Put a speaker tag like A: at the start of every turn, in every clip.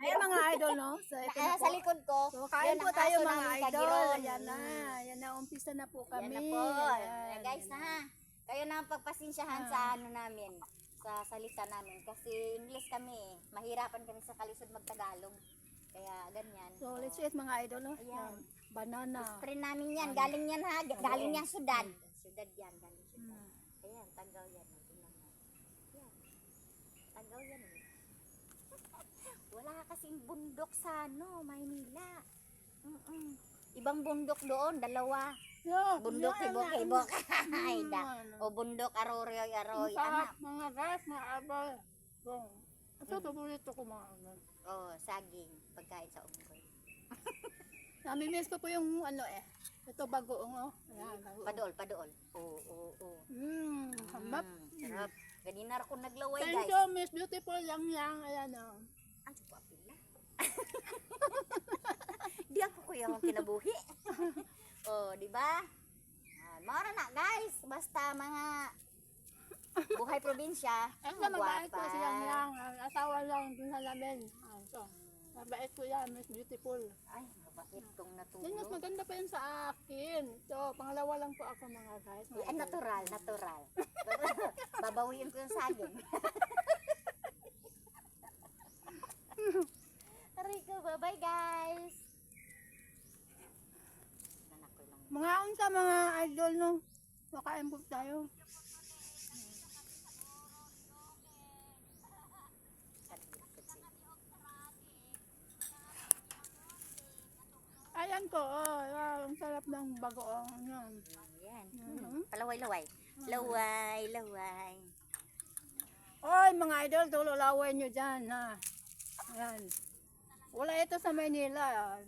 A: Ayan mga idol, no? So, ito na
B: Sa
A: po.
B: likod ko,
A: So, kain
B: yun
A: po
B: ang
A: tayo
B: aso
A: mga
B: naming
A: idol.
B: Kagiron.
A: Ayan na. Ayan na. Umpisa na po
B: Yan
A: kami.
B: na po.
A: Ayan.
B: Guys na ha. Kayo na ang pagpasensyahan sa ano namin, sa salita namin. Kasi English kami eh. Mahirapan kami sa kalisod magtagalog. Kaya ganyan.
A: So, let's eat mga idol, no?
B: Ayan.
A: Banana.
B: Spray namin yan. Galing yan ha. Galing yan Sudan. Sudan yan. Galing Sudan. Ayan. Tagaw yan. Tingnan mo. Ayan. Tagaw yan eh. Wala kasing bundok sa ano, Maynila. Ibang bundok doon, dalawa. Bundok Ibok-Ibok. Ay da. O bundok Arroyo-Arroyo. Anak.
A: Mga guys, mga abal. Ito, paborito ko mga abal.
B: Oh, saging. Pagkain sa unggoy.
A: Nami-miss ko po yung ano eh. Ito bagoong, oh. Ayan, bagoong.
B: Padool. Oo.
A: Hamap.
B: Sarap. Ganina ako naglaway,
A: Thank
B: guys.
A: you, Miss Beautiful Yang. Ayan, oh.
B: Ang suko apila. Di ako kuya akong kinabuhi. Oh, di ba? Mara na, guys. Basta mga buhay probinsya.
A: Ang mabait ko
B: gwapa.
A: si Yang. Ang asawa lang dun sa lamin. Ito. Mabait ko yan, Miss Beautiful.
B: Ay, mabait kong
A: Yan, mas
B: natulog.
A: maganda pa yun sa akin. Ito, pangalawa lang po ako mga guys.
B: Ay, natural. Babawiin ko yung saging. Rico, bye-bye guys. Nanak ko lang.
A: Mga unsa mga idol no. Makain po tayo. Ayan ko, oh, wow, ang sarap ng bagoong yan.
B: Yan. Palaway-laway. Laway.
A: Oy, mga idol, tululaway nyo dyan, ha. Ayan. Wala ito sa Maynila.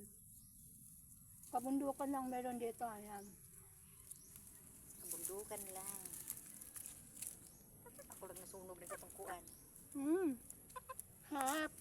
A: Kabundukan lang meron dito, ayan.
B: Kabundukan lang. Ako lang nasunog na sa tungkuan.
A: Harap.